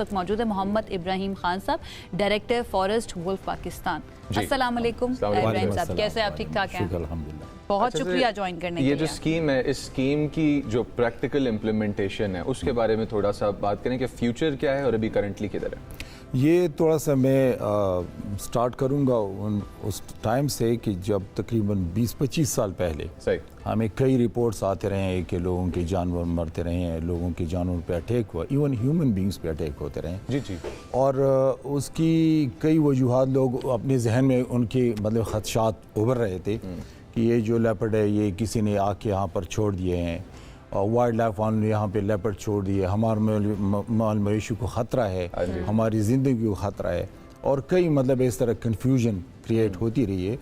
तक मौजूद है मोहम्मद इब्राहिम खान साहब, डायरेक्टर फॉरेस्ट वुल्फ पाकिस्तान। अस्सलाम वालेकुम इब्राहिम साहब, कैसे आप? ठीक ठाक हैं? बहुत शुक्रिया ज्वाइन करने के लिए। ये जो स्कीम है, इस स्कीम की जो प्रैक्टिकल इम्प्लीमेंटेशन है उसके बारे में थोड़ा सा बात करें कि फ्यूचर क्या है और अभी करंटली किधर है। ये थोड़ा सा मैं स्टार्ट करूंगा उस टाइम से कि जब तकरीबन 20-25 साल पहले सही हमें कई रिपोर्ट्स आते रहे हैं कि लोगों के जानवर मरते रहे हैं, लोगों के जानवर पे अटैक हुआ, इवन ह्यूमन बींग्स पे अटैक होते रहे। जी जी। और उसकी कई वजूहात लोग अपने जहन में उनके मतलब खदशात उभर रहे थे कि ये जो लेपर्ड है ये किसी ने आके यहाँ पर छोड़ दिए हैं, वाइल्ड लाइफ वालों ने यहाँ पे लेपर्ड छोड़ दिए, हमारे माल मवेशी को ख़तरा है, हमारी ज़िंदगी को ख़तरा है, और कई मतलब इस तरह कन्फ्यूजन क्रिएट होती रही है।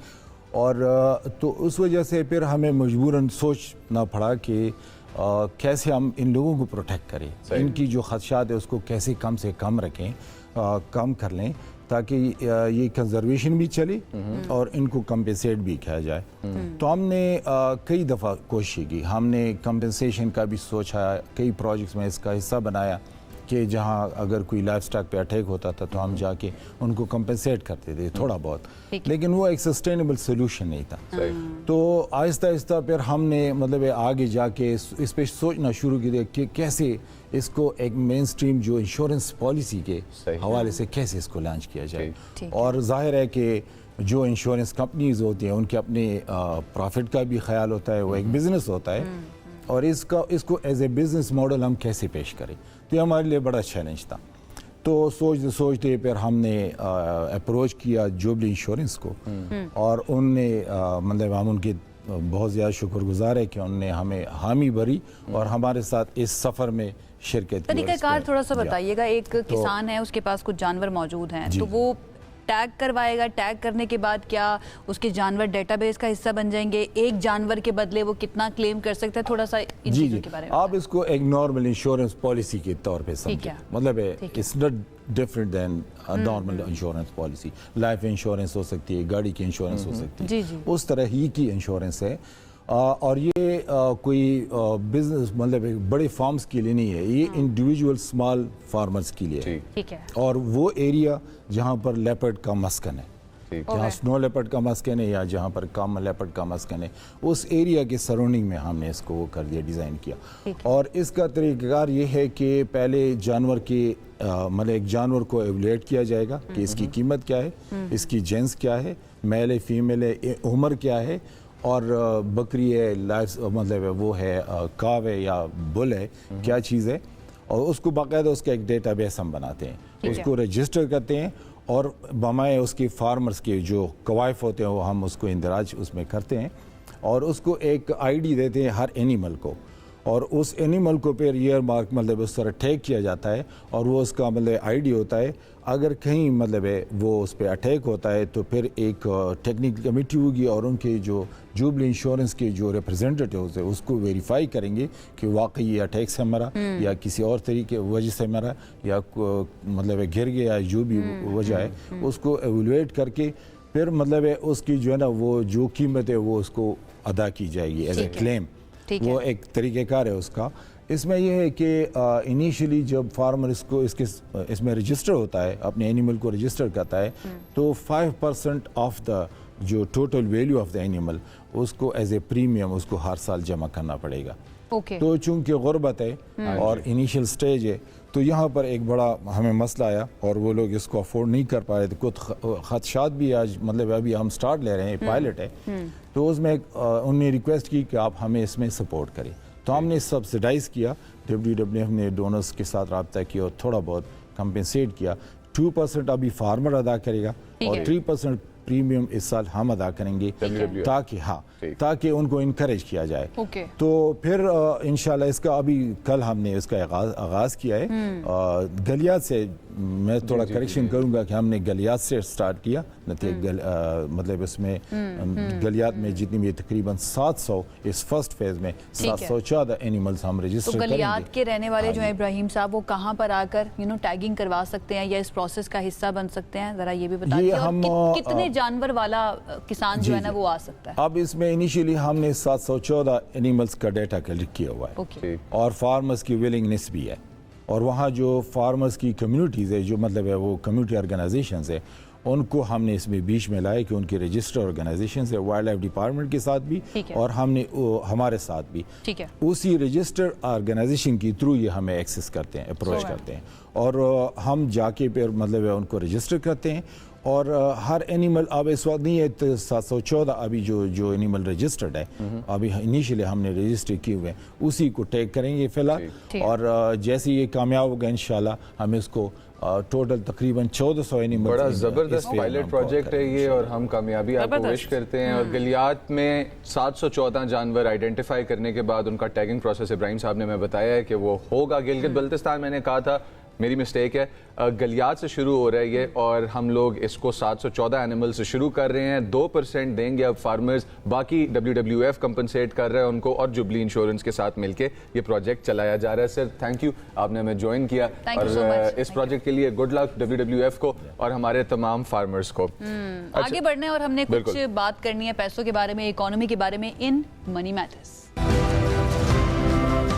और तो उस वजह से फिर हमें मजबूरन सोचना पड़ा कि कैसे हम इन लोगों को प्रोटेक्ट करें, इनकी जो खदशात है उसको कैसे कम से कम रखें, कम कर लें, ताकि ये कंजर्वेशन भी चले और इनको कंपेंसेट भी किया जाए। तो हमने कई दफ़ा कोशिश की, हमने कंपेंसेशन का भी सोचा, कई प्रोजेक्ट्स में इसका हिस्सा बनाया कि जहाँ अगर कोई लाइफ स्टॉक पे अटैक होता था तो हम जाके उनको कंपेंसेट करते थे थोड़ा बहुत, लेकिन वो एक सस्टेनेबल सोल्यूशन नहीं था। तो आहिस्ता आहिस्ता फिर हमने मतलब आगे जाके इस पर सोचना शुरू किया कि कैसे इसको एक मेन स्ट्रीम जो इंश्योरेंस पॉलिसी के हवाले से कैसे इसको लॉन्च किया जाए। और जाहिर है कि जो इंश्योरेंस कंपनीज होती हैं उनके अपने प्रॉफिट का भी ख्याल होता है, वो एक बिज़नेस होता है, और इसको एज ए बिज़नेस मॉडल हम कैसे पेश करें, तो ये हमारे लिए बड़ा चैलेंज था। तो सोचते सोचते फिर हमने अप्रोच किया जुबली इंश्योरेंस को, और उनने मतलब हम उनके बहुत ज़्यादा शुक्रगुजार है कि उन्होंने हमें हामी भरी और हमारे साथ इस सफ़र में शिरकत की। तरीक़ाकार थोड़ा सा बताइएगा। एक किसान है, उसके पास कुछ जानवर मौजूद हैं, तो वो टैग करवाएगा, टैग करने के बाद क्या उसके जानवर डेटाबेस का हिस्सा बन जाएंगे? एक जानवर के बदले वो कितना क्लेम कर सकता है? थोड़ा सा इन चीज़ों के बारे में आप इसको एक नॉर्मल इंश्योरेंस पॉलिसी के तौर पे समझें, मतलब it's not different than normal insurance policy. Life insurance हो सकती है, गाड़ी की इंश्योरेंस हो सकती है, उस तरह ही की इंश्योरेंस है। और ये कोई बिजनेस मतलब बड़े फार्म्स के लिए नहीं है, ये इंडिविजुअल स्मॉल फार्मर्स के लिए है। ठीक है। और वो एरिया जहाँ पर लेपर्ड का मस्कन है, जहाँ स्नो लेपर्ड का मस्कन है या जहाँ पर कॉमन लेपर्ड का मस्कन है, उस एरिया के सराउंडिंग में हमने इसको वो कर दिया, डिज़ाइन किया। और इसका तरीक़ाकार ये है कि पहले जानवर के मतलब एक जानवर को एवलुएट किया जाएगा कि इसकी कीमत क्या है, इसकी जेंस क्या है, मेल है फीमेल है, उम्र क्या है, और बकरी है, लाइफ मतलब वो है काव है या बुल है, क्या चीज़ है, और उसको बाकायदा उसका एक डेटाबेस हम बनाते हैं, उसको रजिस्टर करते हैं, और बमाए उसके फार्मर्स के जो कवायफ होते हैं वो हम उसको इंदराज उसमें करते हैं, और उसको एक आईडी देते हैं हर एनिमल को, और उस एनिमल को फिर ईयर मार्क मतलब उस तरह टैग किया जाता है, और वो उसका मतलब आईडी होता है। अगर कहीं मतलब है वो उस पर अटैक होता है तो फिर एक टेक्निकल कमेटी होगी, और उनके जो जुबली इंश्योरेंस के जो रिप्रेजेंटेटिव्स है उसको वेरीफाई करेंगे कि वाकई ये अटैक से मरा या किसी और तरीके वजह से मरा, या मतलब गिर गया, जो भी वजह है उसको एवेलुएट करके फिर मतलब है उसकी जो है ना वो जो कीमत है वो उसको अदा की जाएगी एज ए क्लेम। वो एक तरीक़ेकार है उसका। इसमें यह है कि इनिशियली जब फार्मर इसमें रजिस्टर होता है, अपने एनिमल को रजिस्टर करता है, तो 5% ऑफ द जो total value of the animal उसको एज ए प्रीमियम उसको हर साल जमा करना पड़ेगा। तो चूंकि गुर्बत है और इनिशियल स्टेज है, तो यहाँ पर एक बड़ा हमें मसला आया और वो लोग इसको अफोर्ड नहीं कर पा रहे थे। कुछ खदशात भी आज मतलब अभी हम स्टार्ट ले रहे हैं, पायलट है, तो उसमें उन्होंने रिक्वेस्ट की कि आप हमें इसमें सपोर्ट करें, तो हमने सब्सिडाइज़ किया, WWF ने डोनर्स के साथ रब्ता किया और थोड़ा बहुत कंपेंसेट किया। 2% अभी फार्मर अदा करेगा और 3% प्रीमियम इस साल हम अदा करेंगे, ताकि उनको इनकरेज किया जाए। तो फिर इंशाल्लाह इसका अभी कल हमने इसका आगाज़ किया है। गलियात से मैं थोड़ा करेक्शन करूंगा कि हमने गलियात से स्टार्ट किया, मतलब इसमें गलियात में जितनी भी तकरीबन 700 इस फर्स्ट फेज में 714 एनिमल्स हम रजिस्टर करेंगे। तो गलियात के रहने वाले जो है इब्राहिम साहब, वो कहाँ पर आकर टैगिंग करवा सकते हैं या इस प्रोसेस का हिस्सा बन सकते हैं, जरा ये भी बताइए। और कितने जानवर वाला किसान जो है ना वो आ सकता है? अब इसमें इनिशियली हमने 714 एनिमल्स का डाटा कलेक्ट किया हुआ है, और फार्मर्स की विलिंगनेस भी है। और वहाँ जो फार्मर्स की कम्युनिटीज़ है, जो मतलब है वो कम्युनिटी ऑर्गेनाइजेशंस है, उनको हमने इसमें बीच में लाया कि उनके रजिस्टर ऑर्गेनाइजेशन है वाइल्ड लाइफ डिपार्टमेंट के साथ भी और हमने हमारे साथ भी, ठीक है, उसी रजिस्टर ऑर्गेनाइजेशन के थ्रू ये हमें एक्सेस करते हैं, अप्रोच करते हैं और हम जाके फिर मतलब है उनको रजिस्टर करते हैं और हर एनिमल अब इस वक्त नहीं है 714 अभी जो एनिमल रजिस्टर्ड है, अभी इनिशियली हमने रजिस्टर किए हुए हैं, उसी को टैग करेंगे फिलहाल और जैसे ये कामयाब होगा इंशाल्लाह हम इसको टोटल तकरीबन 1400 एनिमल। बड़ा ज़बरदस्त पायलट प्रोजेक्ट है ये और हम कामयाबी आपको विश करते हैं। और गलियात में 714 जानवर आइडेंटिफाई करने के बाद उनका टैगिंग प्रोसेस इब्राहिम साहब ने मैं बताया है कि वो होगा। गिलगित बल्तिस्तान मैंने कहा था, मेरी मिस्टेक है, गलियात से शुरू हो रहा है ये और हम लोग इसको 714 एनिमल से शुरू कर रहे हैं। 2% देंगे अब फार्मर्स, बाकी WWF कंपनसेट कर रहा है उनको और जुबली इंश्योरेंस के साथ मिलके ये प्रोजेक्ट चलाया जा रहा है। सर थैंक यू, आपने हमें ज्वाइन किया और इस प्रोजेक्ट के लिए गुड लक WWF को और हमारे तमाम फार्मर्स को। आगे बढ़ना है और हमने कुछ बात करनी है पैसों के बारे में, इकोनॉमी के बारे में in money matters.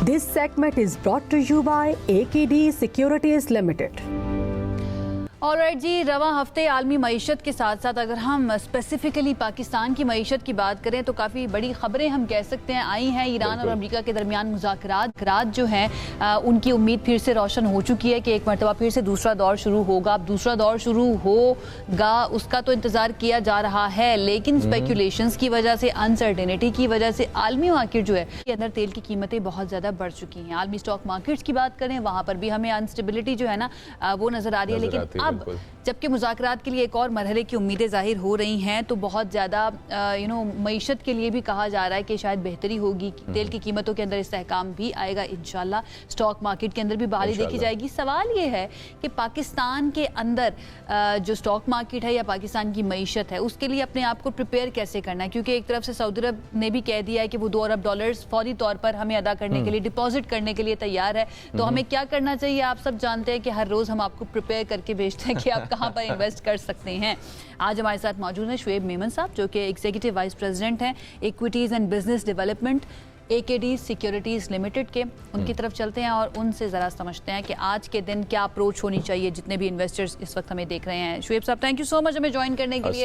This segment is brought to you by AKD Securities Limited. Alright ji, रवां हफ्ते आलमी मईशत के साथ साथ अगर हम स्पेसिफिकली पाकिस्तान की मईशत की बात करें तो काफ़ी बड़ी खबरें हम कह सकते हैं आई हैं। ईरान और अमेरिका के दरमियान मुज़ाकरात जो हैं उनकी उम्मीद फिर से रोशन हो चुकी है कि एक मरतबा फिर से दूसरा दौर शुरू होगा। अब दूसरा दौर शुरू होगा उसका तो इंतज़ार किया जा रहा है, लेकिन स्पेकुलेशंस की वजह से, अनसर्टेनिटी की वजह से आलमी मार्केट जो है के अंदर तेल की कीमतें बहुत ज़्यादा बढ़ चुकी हैं। आलमी स्टॉक मार्केट्स की बात करें वहाँ पर भी हमें अनस्टेबिलिटी जो है ना वो नज़र आ रही है। लेकिन अब जबकि मुज़ाकरात के लिए एक और मरहले की उम्मीदें जाहिर हो रही हैं तो बहुत ज़्यादा मईशत के लिए भी कहा जा रहा है कि शायद बेहतरी होगी, तेल की कीमतों के अंदर इस्तेहकाम भी आएगा इंशाल्लाह, स्टॉक मार्केट के अंदर भी बहाली देखी जाएगी। सवाल ये है कि पाकिस्तान के अंदर जो स्टॉक मार्केट है या पाकिस्तान की मईशत है उसके लिए अपने आप को प्रिपेयर कैसे करना है, क्योंकि एक तरफ से सऊदी अरब ने भी कह दिया है कि वो $2 अरब फौरी तौर पर हमें अदा करने के लिए, डिपॉजिट करने के लिए तैयार है। तो हमें क्या करना चाहिए? आप सब जानते हैं कि हर रोज़ हम आपको प्रिपेयर करके भेजते हैं कि आप कहाँ पर इन्वेस्ट कर सकते हैं। आज हमारे साथ मौजूद हैं शुएब मेमन साहब जो कि एग्जीक्यूटिव वाइस प्रेसिडेंट हैं equities and business development AKD securities limited के। उनकी तरफ चलते हैं और उनसे ज़रा समझते हैं कि आज के दिन क्या अप्रोच होनी चाहिए जितने भी इन्वेस्टर्स इस वक्त हमें देख रहे हैं। शुएब साहब थैंक यू सो मच हमें ज्वाइन करने के लिए।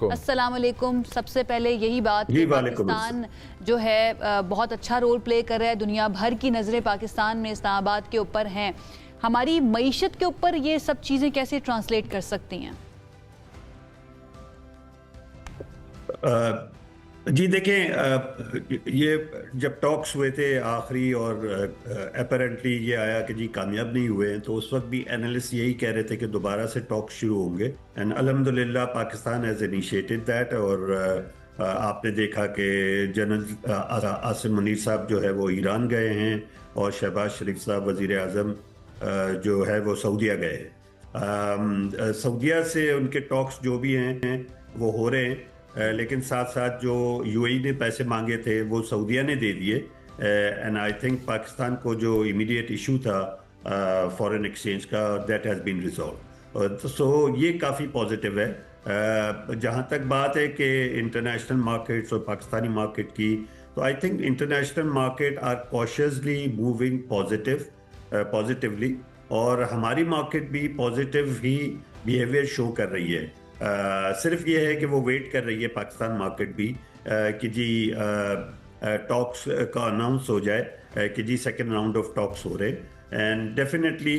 अस्सलाम वालेकुम। सबसे पहले यही बात कि पाकिस्तान जो है बहुत अच्छा रोल प्ले कर रहा है, दुनिया भर की नज़रें पाकिस्तान में इस्लामाबाद के ऊपर हैं, हमारी मईशत के ऊपर ये सब चीज़ें कैसे ट्रांसलेट कर सकती हैं? जी देखें, ये जब टॉक्स हुए थे आखिरी और अपेरेंटली ये आया कि जी कामयाब नहीं हुए, तो उस वक्त भी एनालिस्ट यही कह रहे थे कि दोबारा से टॉक्स शुरू होंगे एंड अल्हम्दुलिल्लाह पाकिस्तान हैज़ इनिशिएटेड दैट। और आपने देखा कि जनरल आसिम मुनीर साहब जो है वो ईरान गए हैं और शहबाज शरीफ साहब वज़ीर आज़म जो है वो सऊदीया गए। सऊदीया से उनके टॉक्स जो भी हैं वो हो रहे हैं, लेकिन साथ साथ जो UAE ने पैसे मांगे थे वो सऊदीया ने दे दिए एंड आई थिंक पाकिस्तान को जो इमीडिएट इशू था फॉरेन एक्सचेंज का दैट हैज़ बीन रिजॉल्व। तो सो ये काफ़ी पॉजिटिव है। जहाँ तक बात है कि इंटरनेशनल मार्केट्स और पाकिस्तानी मार्केट की, तो I think international market are cautiously moving positively और हमारी मार्केट भी पॉजिटिव ही बिहेवियर शो कर रही है। सिर्फ ये है कि वो वेट कर रही है पाकिस्तान मार्केट भी कि जी टॉक्स का अनाउंस हो जाए कि जी सेकंड राउंड ऑफ टॉक्स हो रहे एंड डेफिनेटली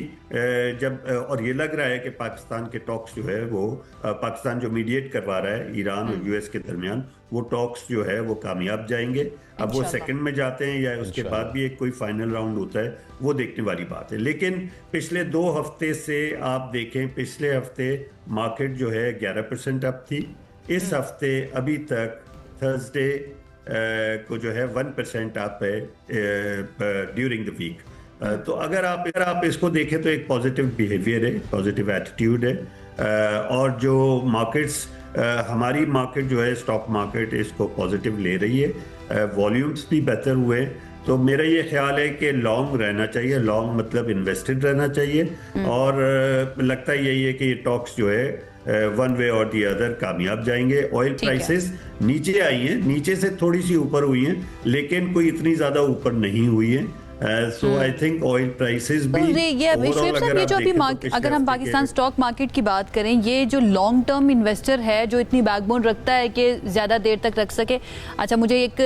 जब और ये लग रहा है कि पाकिस्तान के टॉक्स जो है वो पाकिस्तान जो मीडिएट करवा रहा है ईरान और US के दरमियान, वो टॉक्स जो है वो कामयाब जाएंगे। अब वो सेकंड में जाते हैं या उसके बाद भी एक कोई फाइनल राउंड होता है, वो देखने वाली बात है। लेकिन पिछले 2 हफ्ते से आप देखें, पिछले हफ्ते मार्केट जो है 11% अप थी, इस हफ्ते अभी तक थर्सडे को जो है 1% अप है ड्यूरिंग द वीक। तो अगर आप इसको देखें तो एक पॉजिटिव बिहेवियर है, पॉजिटिव एटीट्यूड है और जो मार्केट्स हमारी मार्केट जो है स्टॉक मार्केट इसको पॉजिटिव ले रही है, वॉल्यूम्स भी बेहतर हुए। तो मेरा ये ख्याल है कि लॉन्ग रहना चाहिए, लॉन्ग मतलब इन्वेस्टेड रहना चाहिए और लगता यही है कि ये टॉक्स जो है वन वे और दी अदर कामयाब जाएंगे। ऑयल प्राइसेस नीचे आई हैं, नीचे से थोड़ी सी ऊपर हुई हैं लेकिन कोई इतनी ज़्यादा ऊपर नहीं हुई है। सो आई थिंक ऑयल प्राइसेस भी ये शोएब साहब, ये जो अभी अगर हम पाकिस्तान स्टॉक मार्केट की बात करें, ये जो लॉन्ग टर्म इन्वेस्टर है जो इतनी बैकबोन रखता है कि ज़्यादा देर तक रख सके, अच्छा मुझे एक